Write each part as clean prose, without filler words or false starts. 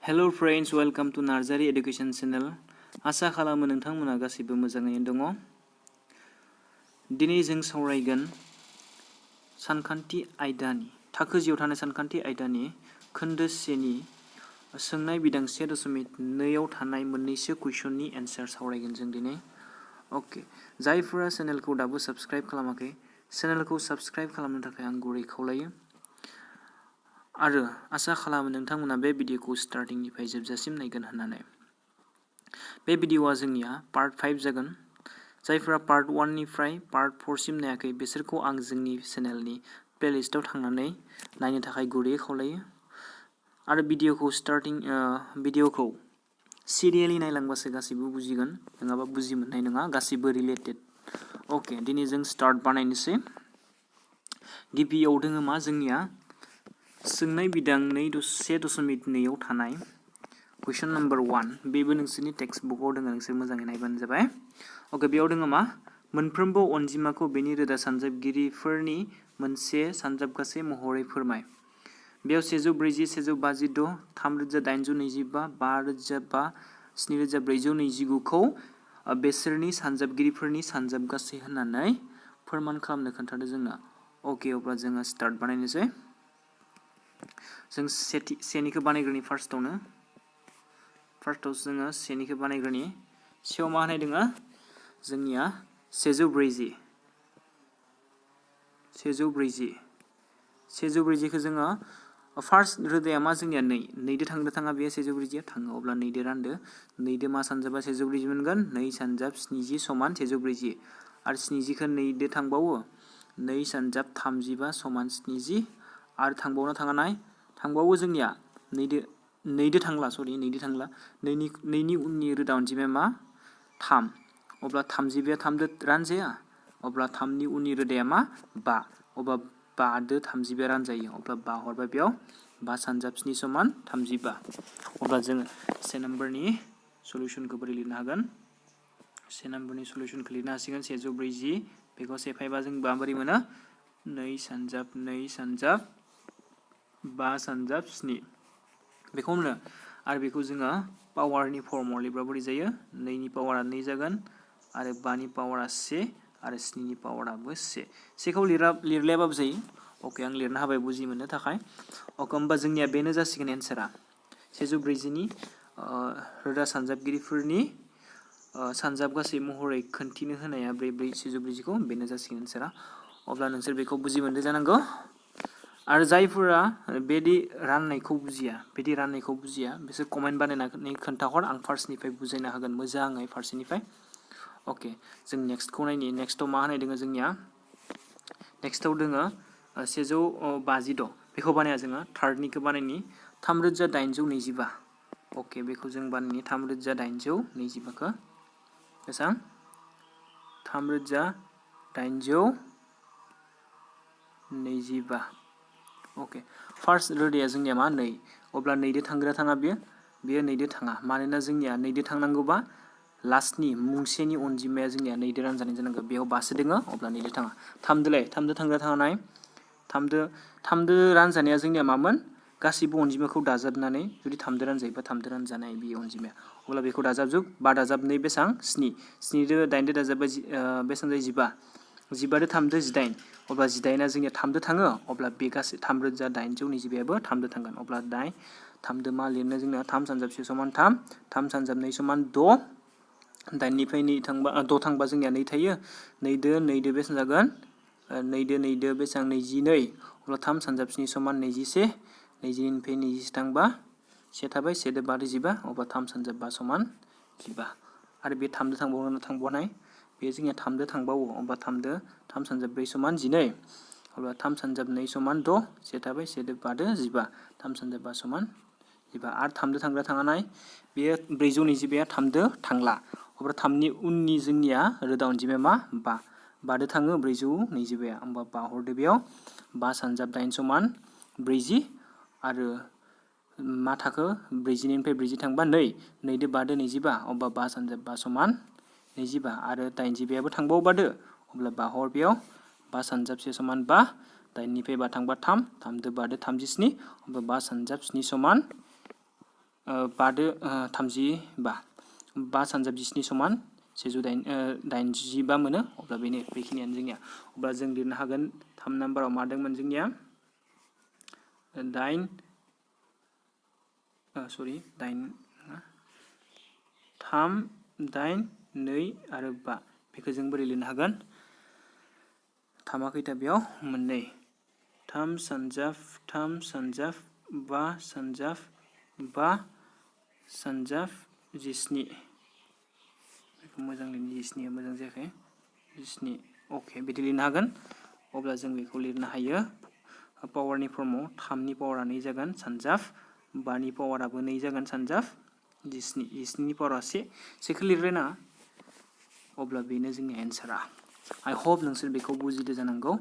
Hello friends, welcome to Narzary Education channel. आसा खालामो नोंथांमोना गासिबो मोजाङैनो दङ। दिनै जों सावरायगोन सानखान्थि आयदानि थाखो 10 थानाय सानखान्थि आयदानि खोन्दो 1 नि सोंनाय बिदां 1.2 आव थानाय मोननैसो कुइसननि एन्सार सावरायगोन जों दिनै। ओके, जायफोरा चेनेलखौ दाबो साबस्क्राइब खालामाखै, चेनेलखौ साबस्क्राइब खालामनो थाखाय आं गुरै खावलायो। आरो आसा खालामो नोंथांमोना बे भिडिअखौ स्टार्टिंनिफ्राय जोबजासिम नायगोन होननानै। बे भिडिअआ जोंनिया पार्ट 5 जागोन। जायफोरा पार्ट 1 निफ्राय पार्ट 4 सिम नायाखै बिसोरखौ आं जोंनि चेनेलनि प्लेलिस्टआव थांनानै नायनो थाखाय गुरैयै खावलायो। आरो भिडिअखौ सिरियेलि नायलांबासो गासिबो बुजिगोन, नङाबा बुजि मोननाय नङा, गासिबो रिलेटेड। ओके, दिनै जों स्टार्ट बानायनोसै। गिबियाव दोङो मा जोंनिया सोंनाय बिदां 1.2 आव थानाय कुइसन नम्बर 1। बेबो नोंसोरनि टेक्सट बुकआव दङ, नोंसोर मोजाङै नायबानो जाबाय। ओके, बेयाव दङ मा मोनफ्रोमबो अनजिमाखौ बेनि रोदा सानजाबगिरिफोरनि मोनसे सानजाबगासै महरै फोरमाय। बेयाव 140, 156, 3825, 5005, 7429 खौ बेसोरनि सानजाबगिरिफोरनि सानजाबगासै होननानै फोरमान खालामनो खोन्थादों जोंनो। ओके, अब्ला जोङो स्टार्ट बानायनोसै। जों सेनिखौ बानायग्रोनि फार्स्टआव जोङो सेनिखौ बानायग्रोनि। सेयाव मा होनाय दोङो जोंनिया 140 खौ जोङो फार्स्ट रोदाया मा जोंनिया 2 दो थाङा बेयो 140 थाङो, अब्ला 2 दो रानदो। 2 दो मा सानजाबा 140 मोनगोन, 2 सानजाब 70 समान 140। आरो 70 खौ 2 दो थांबावो, 2 सानजाब 35 समान 70। आरो थांबावो जोंनिया 2 दो थांला, 2नि उननि रोदा अनजिमाया मा 3। अब्ला 35 3 दो रानजाया, अब्ला 3नि उननि रोदाया मा 5। अब्ला 5 दो 35 रानजायो, अब्ला 5 हरबाय बेयाव 5 सानजाब 7 समान 35। अब्ला जोङो से नाम्बारनि सल्युशनखौ बोरै लिरनो हागोन? से नाम्बारनि सल्युशनखौ लिरनो हासिगोन 140, बेखौ सेफायबा जों बोरै मोनो 2 सानजाब 5 सानजाब 7 बेखौ मोनो। आरो बेखौ जोङो पावारनि फर्मआव लिरबा बोरै जायो? 2 नि पावारा 2 जागोन, आरो 5 नि पावारा 1, आरो 7 नि पावाराबो 1। 1 खौ लिरलायाबाबो जायो। ओके, आं लिरनो हाबाय बुजि मोननो थाखाय। ओके, होमबा जोंनिया बेनो जासिगोन एन्सारा। 140 नि रोदा सानजाबगिरिफोरनि सानजाबगासै महरै खोन्थिनो होनाया 140 खौ, बेनो जासिगोन एन्सारा। अब्ला नोंसोर बेखौ बुजि मोनदों जानांगौ। आरो जायफोरा बेदि राननायखौ बुजिया बिसोर कमेन्ट बानायनानै खोन्थाहर, आं फार्स्टनिफ्राय बुजायना होगोन मोजाङै फारसेनिफ्राय। ओके, जों नेक्स्टखौ नायनि। नेक्स्टआव मा होनाय दोङो जोंनिया? नेक्स्टआव दोङो 156। बेखौ बानाया जोङो थार्डनिखौ बानायनि 3825। ओके, बेखौ जों बानायनि 3825 खौ बेसेबां? 3825। ओके, फार्स्ट रोदाया जोंनिया मा 2, अब्ला 2 दो थांग्रा थाङा बेयो 2 दो थाङा। मानोना जोंनिया 2 दो थांनांगौबा लास्टनि मुंसेनि अनजिमाया जोंनिया 2 दो रानजानाय जानांगौ। बेयाव 5 सो दोङो, अब्ला 2 दो थाङा। 3 दोलाय 3 दो थांग्रा थांनाय, 3 दो रानजानाया जोंनिया मामोन? गासिबो अनजिमाखौ दाजाबनानै जुदि 3 दो रानजायोबा 3 दो रानजानाय बे अनजिमाया, अब्ला बेखौ दाजाबजोब। 5 दाजाब 2 बेसां? 7। 7 दो 8 दो दाजाबा बेसां जायो? 15। 15 दो 3 दो 18, अब्ला 18आ जोंनिया 3 दो थाङो, अब्ला बे गासै 3825 3 दो थांगोन। अब्ला 3 दो मा लिरनो जोंना 3 सानजाब 1 समान 3, 3 सानजाब 2 समान 6। 8निफ्राय 2 थांबा 6 थांबा जोंनिया 2 थायो। 2 दो बेसां जागोन? 2 दो बेसां? 22। अब्ला 3 सानजाब 7 समान 21। 22निफ्राय 21 थांबा 1 थाबाय, 1 दो 5 दो 15, अब्ला 3 सानजाब 5 समान 15। आरो बे 3 दो थांबावनाय, बे जोंनिया 3 दो थांबावो, अब्ला 3 सानजाब 4 समान 12। अब्ला 3 सानजाब 2 समान 6, 1 थाबाय, 1 दो 5 दो 15, 3 सानजाब 5 समान 15। आरो 3 दो थांग्रा थांनाय, बेयो 420 3 दो थांला। अब्ला 3नि उननि जोंनिया रोदा अनजिमाया मा 5। 5 दो थाङो 420, होमबा 5 हरदो बेयाव 5 सानजाब 8 समान 40। आरो मा थाखो? 40निफ्राय 40 थांबा 2 दो 5 दो 25, अब्ला 5 सानजाब 5 समान 25। आरो 80आबो थांबावो 5 दो, अब्ला 5 हर बेयाव 5 सानजाब 1 समान 5, 8निफ्राय 5 थांबा 3 दो 5 दो 37, अब्ला 5 सानजाब 7 समान 535 5 सानजाब 17 समान 185 मोनो अब्ला बेखिनियानो जोंनिया अब्ला जों लिरनो हागोन 3 नाम्बाराव मा दंमोन जोंनिया 8 3 8 2 आरो 5 बेखौ जों बोरै लिरनो हागोन 3 खैथा बेयाव मोननै 3 सानजाब 5 सानजाब 5 सानजाब 17 बेखौ मोजां लिरनो 17 मोजां जायाखै 17 अके बिदि लिरनो हागोन अब्ला जों बेखौ लिरनो हायो पावारनि फर्माव 3 नि पावारा 2 जागोन सानजाब 5 नि पावाराबो 2 जागोन सानजाब 17 नि पावारा 1 खौ लिरलायनाङा अब्ला बेनो जोंनि एन्सारा आइ होप नोंसोर बेखौ बुजिदो जानांगौ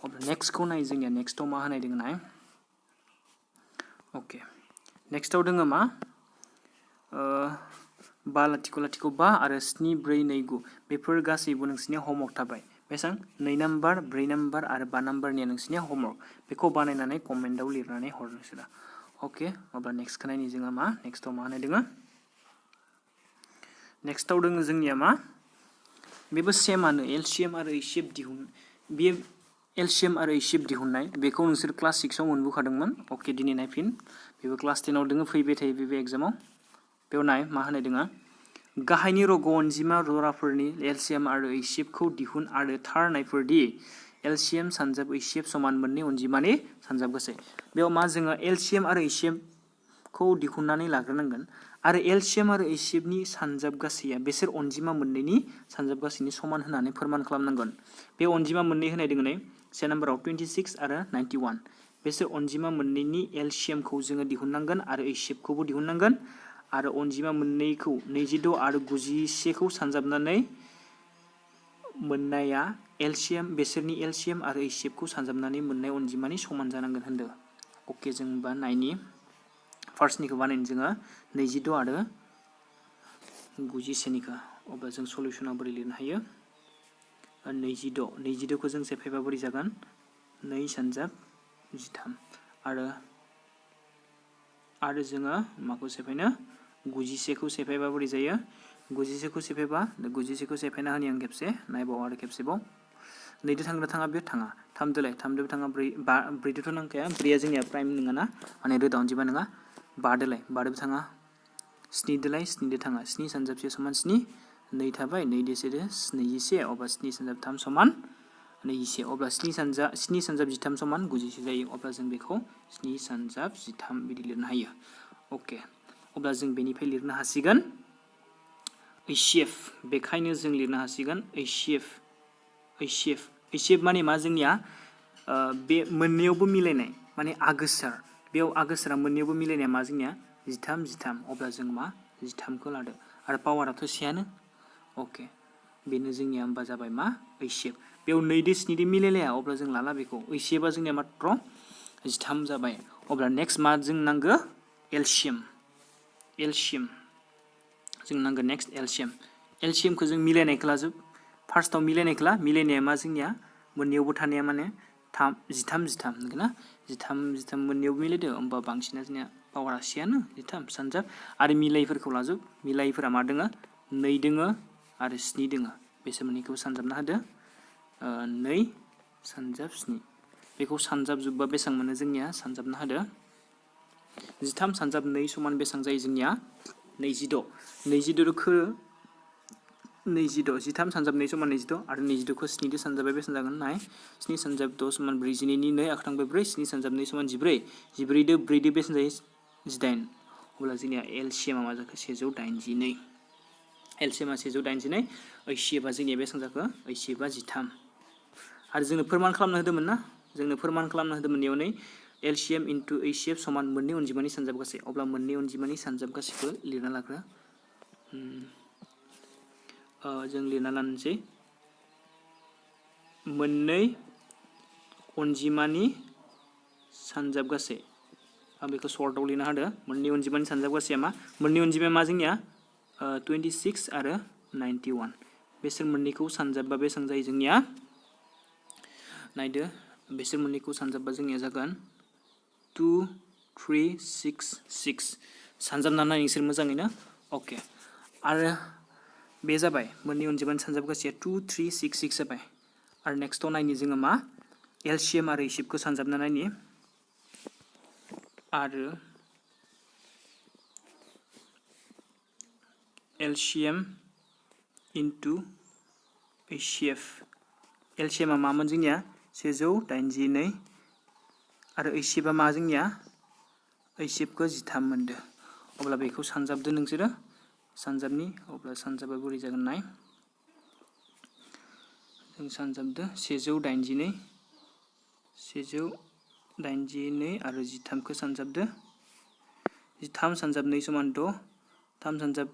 अब्ला नेक्स्टखौ नाय जोंनिया नेक्स्टआव मा होनाय दङ नाय अके नेक्स्टआव दङ मा 5 लाथिख' लाथिख' 5 आरो 7 4 2 9 बेफोर गासैबो नोंसिनिया होमवर्क थाबाय बेसां 2 नाम्बार 4 नाम्बार आरो 5 नाम्बारनिया नोंसिनिया होमवर्क बेखौ बानायनानै कमेन्टआव लिरनानै हर नोंसोरा अके अब्ला नेक्स्टखौ नायनि जोङो मा नेक्स्टआव मा होनाय दङ नेक्स्टआव दङ जोंनिया मा बेबो सेमानो एलसीएम आरो एचसीएफ दिहुन बे एलसीएम आरो एचसीएफ दिहुननाय बेखौ नोंसोर क्लास 6 आव मोनबोखादोंमोन अके दिनै नायफिन बेबो क्लास 10 आव दङ फैबाय थायो बे एग्जामाव बेयाव नाय मा होनाय दङ गाहायनि रग' अनजिमा जराफोरनि एलसीएम आरो एचसीएफखौ दिहुन आरो थार नायफोरदि एलसीएम सानजाब एचसीएफ समान मोननै अनजिमानि सानजाब गासै बेयाव मा जोङो एलसीएम आरो एचसीएफखौ दिहुननानै लाग्रोनांगोन आरो एलसीएम आरो एचसीएफनि सानजाब गासैया बेसोर अनजिमा मोननैनि सानजाब गासैनि समान होननानै फोरमान खालामनांगोन बे अनजिमा मोननै होनाय दङ नै से नाम्बाराव 26 आरो 91 बेसोर अनजिमा मोननैनि एलसीएमखौ जोङो दिहुननांगोन आरो एचसीएफखौबो दिहुननांगोन आरो अनजिमा मोननैखौ 26 आरो 91 खौ सानजाबनानै मोननाया एलसीएम बेसोरनि एलसीएम आरो एचसीएफखौ सानजाबनानै मोननाय अनजिमानि समान जानांगोन होनदों अके जों बा नायनि फार्स्टनिखौ बानायनो जोङो 26 आरो 91 निखौ अब्ला जों सल्युशनाव बोरै लिरनो हायो 26 खौ जों सेफायबा बोरै जागोन 2 सानजाब 13 आरो जोङो माखौ सेफायनो 91 खौ सेफायबा बोरै जायो 91 खौ सेफायबा 91 खौ सेफायना होनि आं खेबसे नायबाव आरो खेबसेबाव 2 दो थाङा बेयो थाङा 3 दोलाय 3 दो थाङा 4 दोथ' नांखाया 4 जोंनिया प्राइम नङा ना माने रोदा अनजिमा नङा 5 दोलाय 5 दो थाङा 7 दोलाय 7 दो थाङा 7 सानजाब 1 समान 7 2 थाबाय 2 दो 1 21 अब्ला 7 सानजाब 3 समान 21 अब्ला 7 सानजाब 13 समान 91 जायो अब्ला जों बेखौ 7 सानजाब 13 बिदि लिरनो हायो अके अब्ला जों बेनिफ्राय लिरनो हासिगोन एचसीएफ बेखायनो जों लिरनो हासिगोन एचसीएफ माने मा जोंनिया बे मोननैयावबो मिलायनाय माने आगोसार बेयाव आगोसारा मोननैयावबो मिलायनाया मा जोंनिया 13 अब्ला जों मा 13 खौ लादो आरो पावाराथ' सेयानो अके बेनो जोंनिया होमबा जाबाय मा एचसीएफ बेयाव 2 दो 7 दो मिलायलाया अब्ला जों लाला बेखौ एचसीएफआ जोंनिया मात्र 13 जाबाय अब्ला नेक्स्ट मा जों नांगो एलसीएम जों नांगोन नेक्स्ट एलसीएमखौ जों मिलायनायखौ लाजोब फार्स्टआव मिलायनायखौ ला मिलायनाया मा जोंनिया मोननैयावबो थानाया माने 13 नंगौ ना 13 मोननैयावबो मिलायदो होमबा बांसिना जोंनिया पावारा सेयानो 13 सानजाब आरो मिलायफोरखौ लाजोब मिलायफोरा मा दोङो 2 दोङो आरो 7 दोङो बेसोर मोननैखौ सानजाबना होदो 2 सानजाब 7 बेखौ सानजाबजोबबा बेसेबां मोनो जोंनिया सानजाबना होदो 13 सानजाब 2 समान बेसेबां जायो जोंनिया 26 13 सानजाब 2 समान 26 आरो 26 खौ 7 दो सानजाबा बेसेबां जागोन नाय 7 सानजाब 6 समान 42 नि 2 आखांबाय 4 7 सानजाब 2 समान 14 14 दो 4 दो बेसेबां जायो 18 अब्ला जोंनिया एलसीएमआ मा जाखो 182 एलसीएमआ 182 एचसीएफआ जोंनिया बेसेबां जाखो एचसीएफआ 13 आरो जोंनो फोरमान खालामनो होदोंमोन ना बेयाव नै एलसीएम इनटु एचसीएफ समान मोननै अनजिमानि सानजाब गासै अब्ला मोननै अनजिमानि सानजाब गासैखौ लिरना लाग्रो जों लिरना लानोसै मोननै अनजिमानि सानजाब गासै आं बेखौ सर्टआव लिरना होदो मोननै अनजिमानि सानजाब गासैया मा मोननै अनजिमाया मा जोंनिया 26 आरो 91 बेसोर मोननैखौ सानजाबबा बेसेबां जायो जोंनिया नायदो बेसोर मोननैखौ सानजाबबा जोंनिया जागोन 2 3 6 6 सानजाबना नाय नोंसोर मोजाङैनो ओके आरो बे जाबाय मोननै अनजिमानि सानजाबगासेया 2 3 6 6 जाबाय आरो नेक्स्टआव नायनि जोङो मा एलसीएम आरो एचसीएफखौ सानजाबना नायनि आरो एलसीएम इनटु एचसीएफ एलसीएमआ मामोन जोंनिया 182 आरो एचसीएफआ मा जोंनिया एचसीएफखौ 13 मोनदो अब्ला बेखौ सानजाबदो नोंसोरो सानजाबनि अब्ला सानजाबा बोरै जागोन नाय जों सानजाबदो 182 आरो 13 खौ सानजाबदो 13 सानजाब 2 समान 6 3 सानजाब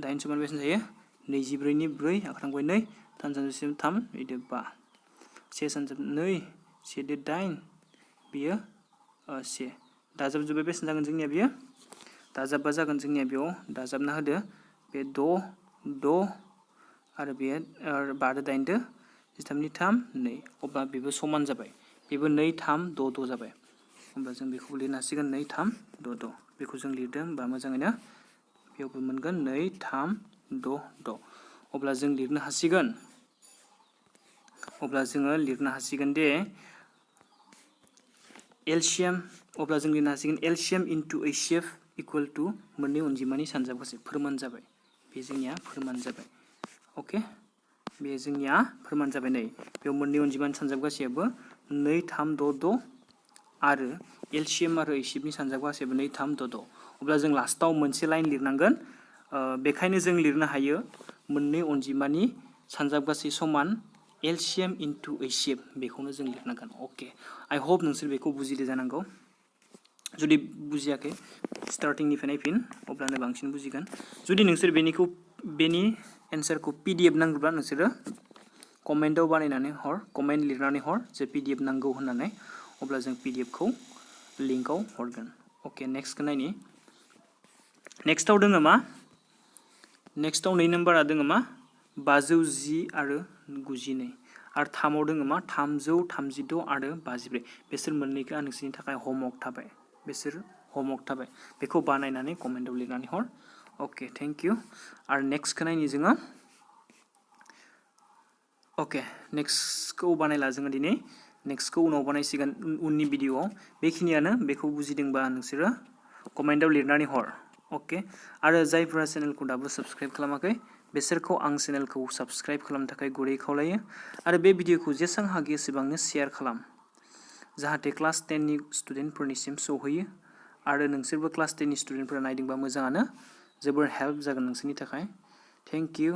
8 समान बेसेबां जायो 24 नि 4 आखांबाय 2 3 सानजाब 3 बिदि 5 1 सानजाब 2 1 दो 8 बियो 1 दाजाबजोब्बाय बेसेबां जागोन जोंनिया बियो दाजाबबा जागोन जोंनिया बेयाव दाजाबना होदो बे 6 आरो बे 5 दो 8 दो 13 नि 3 2 अब्ला बेबो समान जाबाय बेबो 2 3 6 6 जाबाय अब्ला जों बेखौ लिरनो हासिगोन 2 3 6 6 बेखौ जों लिरदों होनबा मोजाङैनो बेयावबो मोनगोन 2 3 6 6 अब्ला जों लिरनो हासिगोन दे एलसीएम अब्ला जों लिरनो हासिगोन LCM into HCF equal to मोननै अनजिमानि सानजाबगासे फोरमान जाबाय बे जोंनिया फोरमान जाबाय ओके बे जोंनिया फोरमान जाबाय नै बेयाव मोननै अनजिमानि सानजाबगासेयाबो 2 3 6 6 आरो एलसीएम आरो एचसीएफनि सानजाबगासेयाबो 2 3 6 6 अब्ला जों लास्टआव मोनसे लाइन लिरनांगोन बेखायनो जों लिरनो हायो मोननै अनजिमानि सानजाबगासे समान एलसीएम इनटु एचसीएफ बेखौनो जों लिरनांगोन ओके आई होप नोंसोर बेखौ बुजिदो जानांगौ जुदि बुजियाखै स्टार्टिंनिफ्राय नायफिन अब्लानो बांसिन बुजिगोन जुदि नोंसोर बेनि एन्सारखौ पीडीएफ नांगौब्ला नोंसोरो कमेन्टआव बानायनानै हर कमेन्ट लिरनानै हर जे पीडीएफ नांगौ होननानै अब्ला जों पीडीएफखौ लिंकआव हरगोन ओके नेक्स्टखौ नायनि नेक्स्टआव दोङो मा नेक्स्टआव 2 नम्बरा दोङो मा 510 आरो 92 आरो 3आव दोङो मा 336 आरो 54 बेसोर मोननैखौ नोंसोरनि थाखाय होमवर्क थाबाय बेखौ बानायनानै कमेन्टआव लिरनानै हर ओके थेंक इउ आरो नेक्स्टखौ नायनि जोङो ओके नेक्स्टखौ बानायला जोङो दिनै नेक्स्टखौ उनाव बानायसिगोन उननि भिडिअआव बेखिनियानो बेखौ बुजिदोंबा नोंसोरो कमेन्टआव लिरनानै हर ओके आरो जायफोरा चेनेलखौ दाबो साबस्क्राइब खालामाखै बिसोरखौ आं चेनेलखौ साबस्क्राइब खालामनो थाखाय गुरै खावलायो आरो बे भिडिअखौ जेसां हागौ एसेबांनो शेयार खालाम जाहाथे क्लास 10 नि स्टुडेन्टफोरनिसिम सौहैयो आरो नोंसोरबो क्लास 10 नि स्टुडेन्टफोरा नायदोंबा मोजाङानो जोबोर हेल्प जागोन नोंसोरनि थाखाय थेंक इउ